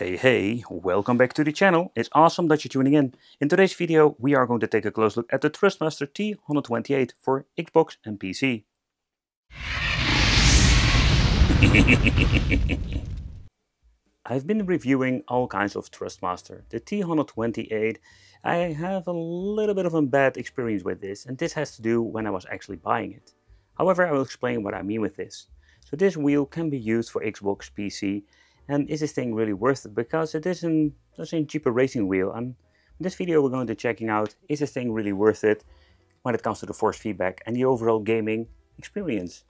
Hey, welcome back to the channel. It's awesome that you're tuning in. In today's video, we are going to take a close look at the Thrustmaster T128 for Xbox and PC. I've been reviewing all kinds of Thrustmaster. The T128, I have a little bit of a bad experience with this, and this has to do when I was actually buying it. However, I will explain what I mean with this. So this wheel can be used for Xbox, PC, and is this thing really worth it? Because it is a cheaper racing wheel, and in this video we're going to checking out, is this thing really worth it when it comes to the force feedback and the overall gaming experience.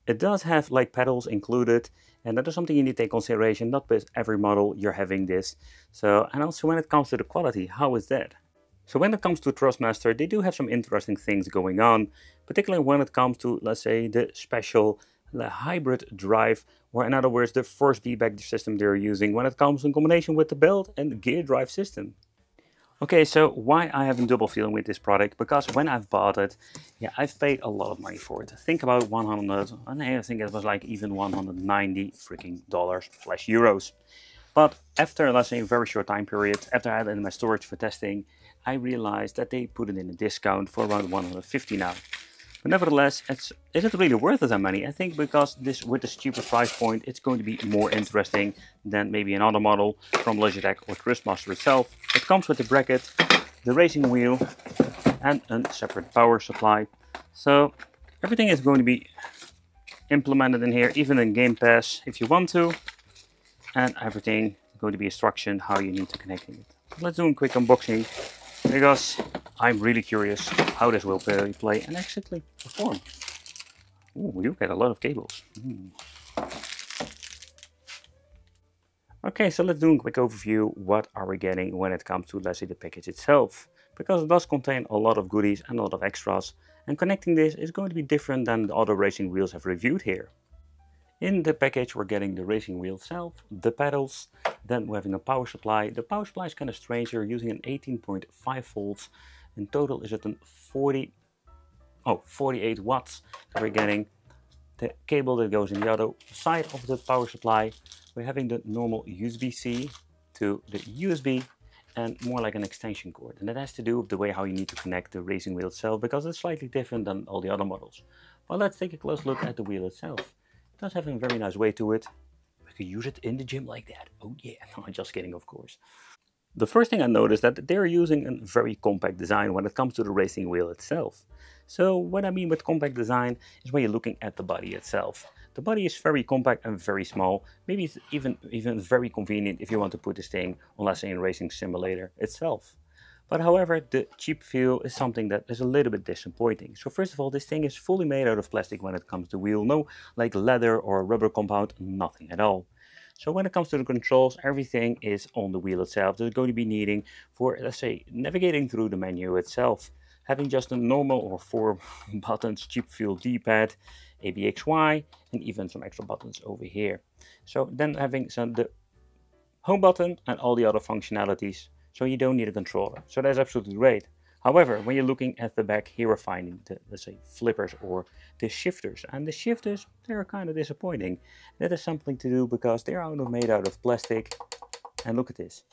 It does have like pedals included, and that is something you need to take consideration. Not with every model you're having this. And also when it comes to the quality, how is that? So when it comes to Thrustmaster, they do have some interesting things going on, particularly when it comes to, let's say, the special hybrid drive, or in other words, the force feedback system they're using when it comes in combination with the belt and the gear drive system. Okay, so why I have a double feeling with this product? Because when I've bought it, yeah, I've paid a lot of money for it. Think about 100, and I think it was like even 190 freaking dollars/euros. But after, let's say, a very short time period, after I had it in my storage for testing, I realized that they put it in a discount for around 150 now. But nevertheless, is it really worth it that money? I think because with this cheaper price point, it's going to be more interesting than maybe another model from Logitech or Thrustmaster itself. It comes with the bracket, the racing wheel, and a separate power supply. So everything is going to be implemented in here, even in Game Pass if you want to. And everything is going to be instruction how you need to connect it. Let's do a quick unboxing, because I'm really curious how this will play and actually perform. Ooh, you get a lot of cables. Okay, so let's do a quick overview. What are we getting when it comes to, let's say, the package itself? Because it does contain a lot of goodies and a lot of extras. And connecting this is going to be different than the other racing wheels I've reviewed here. In the package, we're getting the racing wheel itself, the pedals, then we're having a power supply. The power supply is kind of strange. You're using an 18.5 volts. In total, is it a 48 watts that we're getting. The cable that goes in the other side of the power supply. We're having the normal USB-C to the USB and more like an extension cord. And that has to do with the way how you need to connect the racing wheel itself, because it's slightly different than all the other models. Well, let's take a close look at the wheel itself. It does have a very nice weight to it. We could use it in the gym like that. Oh yeah, no, just kidding, of course. The first thing I noticed that they're using a very compact design when it comes to the racing wheel itself. So what I mean with compact design is when you're looking at the body itself. The body is very compact and very small. Maybe it's even very convenient if you want to put this thing on, let's say, a racing simulator itself. But however, the cheap feel is something that is a little bit disappointing. So first of all, this thing is fully made out of plastic when it comes to wheel. No like leather or rubber compound, nothing at all. So when it comes to the controls, everything is on the wheel itself. There's going to be needing for, let's say, navigating through the menu itself. Having just a normal or 4 buttons cheap feel D-pad, ABXY, and even some extra buttons over here. So then having the home button and all the other functionalities. So you don't need a controller. So that's absolutely great. However, when you're looking at the back, here we're finding the, let's say, flippers or the shifters. And the shifters, they're kind of disappointing. That is something to do because they're made out of plastic. And look at this.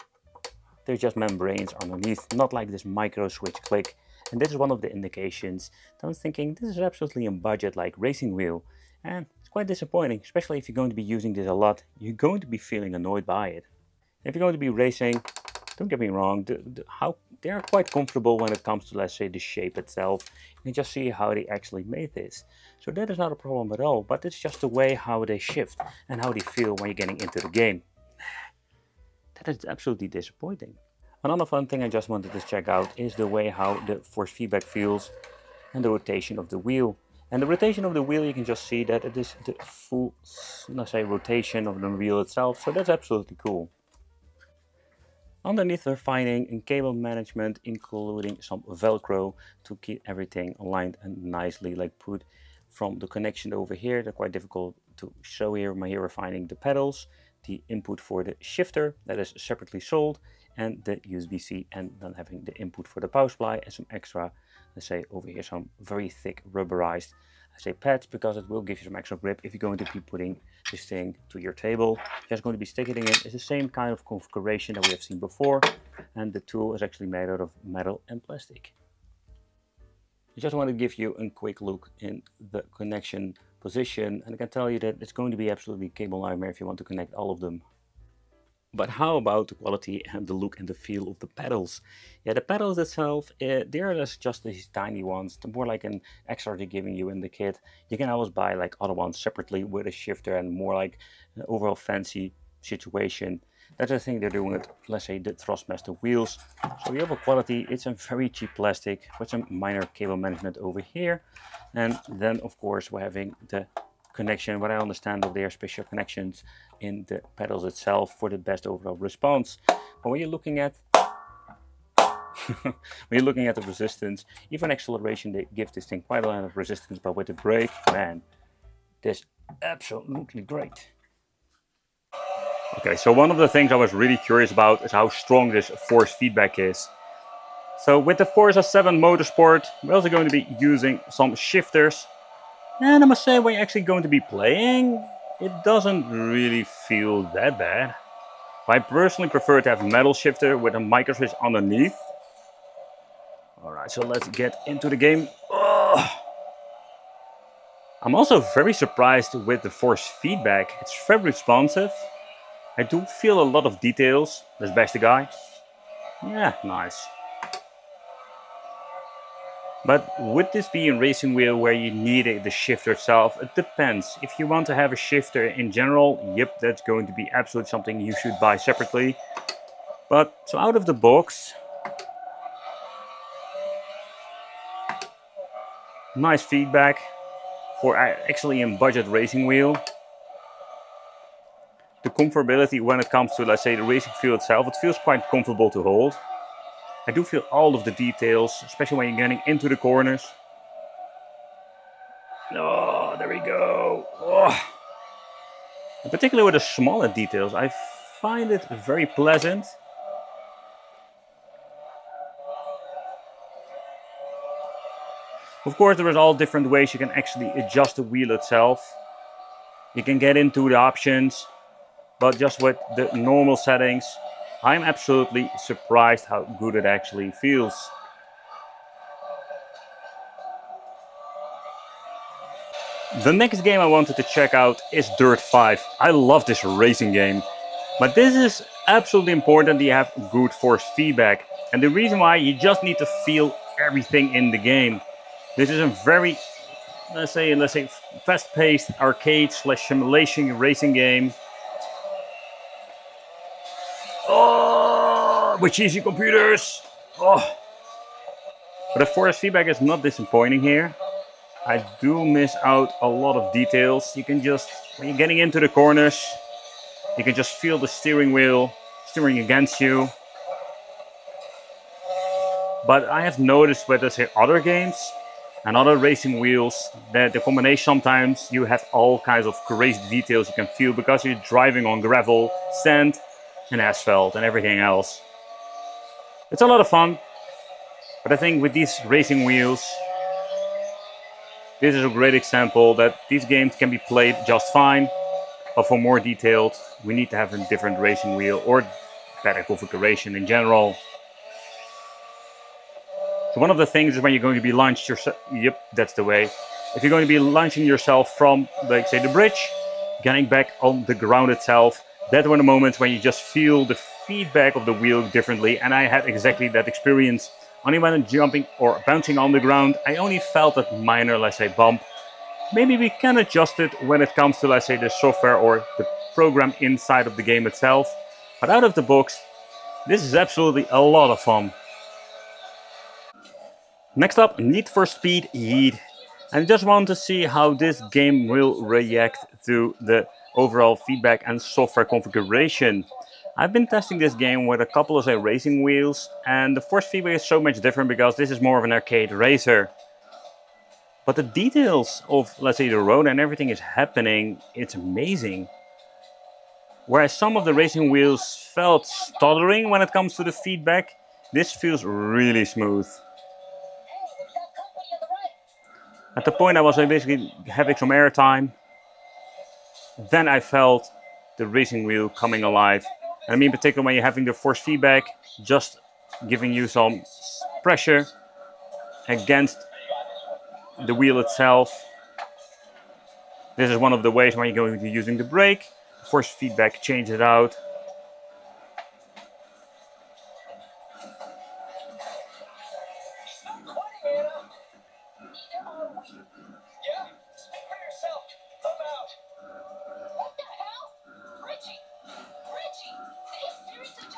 They're just membranes underneath, not like this micro switch click. And this is one of the indications that I'm thinking this is absolutely a budget like racing wheel. And it's quite disappointing, especially if you're going to be using this a lot. You're going to be feeling annoyed by it. If you're going to be racing, don't get me wrong, they are quite comfortable when it comes to, let's say, the shape itself. You can just see how they actually made this. So that is not a problem at all, but it's just the way how they shift and how they feel when you're getting into the game. That is absolutely disappointing. Another fun thing I just wanted to check out is the way how the force feedback feels and the rotation of the wheel. And the rotation of the wheel, you can just see that it is the full, let's say, rotation of the wheel itself. So that's absolutely cool. Underneath we're finding cable management, including some Velcro to keep everything aligned and nicely like put from the connection over here. They're quite difficult to show here. Here we're finding the pedals, the input for the shifter that is separately sold, and the USB-C, and then having the input for the power supply and some extra, let's say over here, some very thick rubberized I say pads because it will give you some extra grip if you're going to be putting this thing to your table. Just going to be sticking it in. It's the same kind of configuration that we have seen before, and the tool is actually made out of metal and plastic. I just want to give you a quick look in the connection position, and I can tell you that it's going to be absolutely cable nightmare if you want to connect all of them. But how about the quality and the look and the feel of the pedals? Yeah, the pedals itself, they're just these tiny ones. They're more like an extra they're giving you in the kit. You can always buy like other ones separately with a shifter and more like an overall fancy situation. That's the thing they're doing with, let's say, the Thrustmaster wheels. So the overall quality, it's a very cheap plastic with some minor cable management over here. And then, of course, we're having the connection, what I understand of their special connections in the pedals itself for the best overall response. But when you're looking at when you're looking at the resistance, even acceleration, they give this thing quite a lot of resistance, but with the brake, man, this is absolutely great. Okay, so one of the things I was really curious about is how strong this force feedback is. So with the Forza 7 Motorsport, we're also going to be using some shifters. And I must say, when you're actually going to be playing, it doesn't really feel that bad. I personally prefer to have a metal shifter with a micro switch underneath. Alright, so let's get into the game. Ugh. I'm also very surprised with the force feedback. It's very responsive. I do feel a lot of details. Let's bash the guy. Yeah, nice. But would this be a racing wheel where you need the shifter itself? It depends. If you want to have a shifter in general, yep, that's going to be absolutely something you should buy separately. But so out of the box, nice feedback for actually a budget racing wheel. The comfortability when it comes to, let's say, the racing feel itself, it feels quite comfortable to hold. I do feel all of the details, especially when you're getting into the corners. Oh, there we go. Oh. And particularly with the smaller details, I find it very pleasant. Of course, there is all different ways you can actually adjust the wheel itself. You can get into the options, but just with the normal settings, I'm absolutely surprised how good it actually feels. The next game I wanted to check out is Dirt 5. I love this racing game, but this is absolutely important that you have good force feedback. And the reason why, you just need to feel everything in the game. This is a very, let's say fast-paced arcade/simulation racing game. Oh, with cheesy computers. Oh. But the force feedback is not disappointing here. I do miss out a lot of details. You can just, when you're getting into the corners, you can just feel the steering wheel steering against you. But I have noticed with, let's say, other games and other racing wheels that the combination, sometimes you have all kinds of crazy details you can feel because you're driving on gravel, sand, and asphalt and everything else. It's a lot of fun, but I think with these racing wheels, this is a great example that these games can be played just fine, but for more detailed, we need to have a different racing wheel or better configuration in general. So one of the things is when you're going to be launched yourself, yep, that's the way. If you're going to be launching yourself from, like, say, the bridge, getting back on the ground itself, that were the moments when you just feel the feedback of the wheel differently. And I had exactly that experience. Only when I'm jumping or bouncing on the ground, I only felt that minor, let's say, bump. Maybe we can adjust it when it comes to, let's say, the software or the program inside of the game itself. But out of the box, this is absolutely a lot of fun. Next up, Need for Speed Heat. I just want to see how this game will react to the overall feedback and software configuration. I've been testing this game with a couple of, say, racing wheels, and the force feedback is so much different because this is more of an arcade racer. But the details of, let's say, the road and everything is happening, it's amazing. Whereas some of the racing wheels felt stuttering when it comes to the feedback, this feels really smooth. At the point I was basically having some airtime, then I felt the racing wheel coming alive. And I mean, in particular, when you're having the force feedback, just giving you some pressure against the wheel itself. This is one of the ways when you're going to be using the brake. Force feedback, change it out.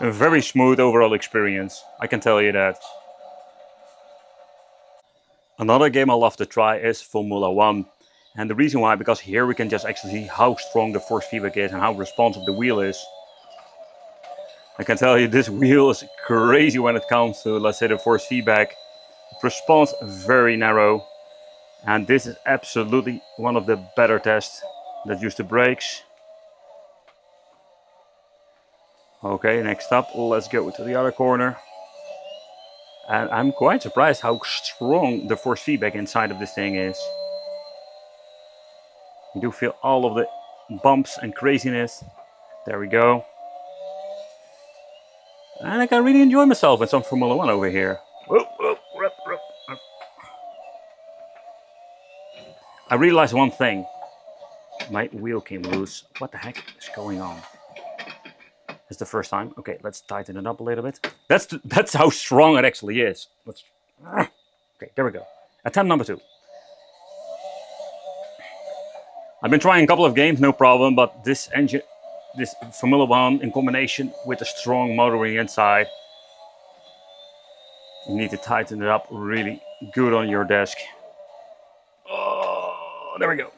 A very smooth overall experience, I can tell you that. Another game I love to try is Formula 1. And the reason why, because here we can just actually see how strong the force feedback is and how responsive the wheel is. I can tell you this wheel is crazy when it comes to, let's say, the force feedback. It responds very narrow. And this is absolutely one of the better tests that use the brakes. Okay, next up, let's go to the other corner. And I'm quite surprised how strong the force feedback inside of this thing is. You do feel all of the bumps and craziness. There we go. And I can really enjoy myself in some Formula 1 over here. I realized one thing. My wheel came loose. What the heck is going on? It's the first time. Okay, let's tighten it up a little bit. That's how strong it actually is. Okay, there we go. Attempt number 2. I've been trying a couple of games, no problem, but this engine, this Formula 1 in combination with a strong motor on the inside, you need to tighten it up really good on your desk. Oh, there we go.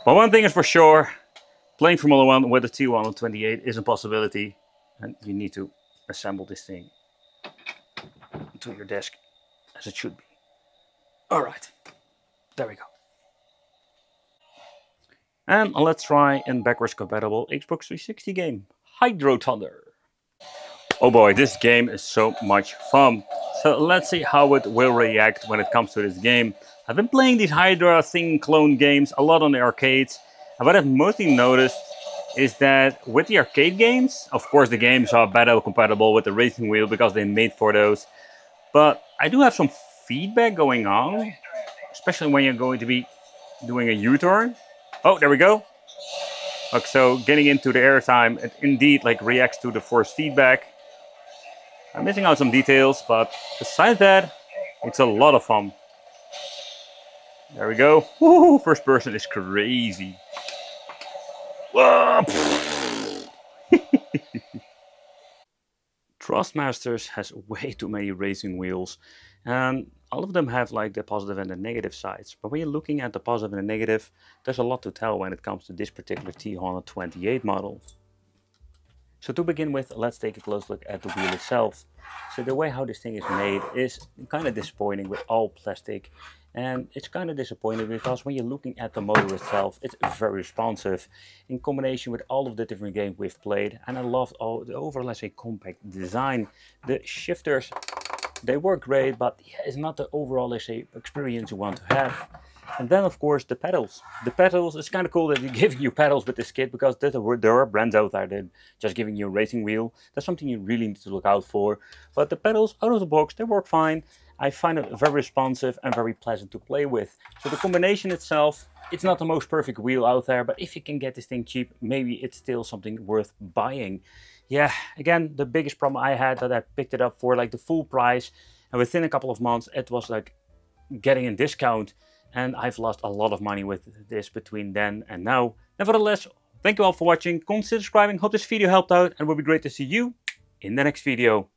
But one thing is for sure, playing Formula 1 with a T128 is a possibility, and you need to assemble this thing to your desk as it should be. Alright, there we go. And let's try a backwards compatible Xbox 360 game, Hydro Thunder. Oh boy, this game is so much fun. So let's see how it will react when it comes to this game. I've been playing these Hydra thing clone games a lot on the arcades. And what I've mostly noticed is that with the arcade games, of course the games are battle compatible with the racing wheel because they made for those. But I do have some feedback going on, especially when you're going to be doing a U-turn. Oh, there we go. Okay, so getting into the airtime, it indeed like reacts to the force feedback. I'm missing out some details, but besides that, it's a lot of fun. There we go. Woo, first person is crazy. Thrustmasters has way too many racing wheels, and all of them have like the positive and the negative sides. But when you're looking at the positive and the negative, there's a lot to tell when it comes to this particular T128 model. So to begin with, let's take a close look at the wheel itself. So the way how this thing is made is kind of disappointing with all plastic. And it's kind of disappointing because when you're looking at the motor itself, it's very responsive in combination with all of the different games we've played. And I loved all the overall, let's say, compact design. The shifters, they work great, but yeah, it's not the overall, let's say, experience you want to have. And then, of course, the pedals. The pedals, it's kind of cool that they're giving you pedals with this kit, because there are brands out there that just giving you a racing wheel. That's something you really need to look out for. But the pedals, out of the box, they work fine. I find it very responsive and very pleasant to play with. So the combination itself, it's not the most perfect wheel out there, but if you can get this thing cheap, maybe it's still something worth buying. Yeah, again, the biggest problem I had that I picked it up for like the full price, and within a couple of months it was like getting a discount, and I've lost a lot of money with this between then and now. Nevertheless, thank you all for watching. Consider subscribing, hope this video helped out, and it would be great to see you in the next video.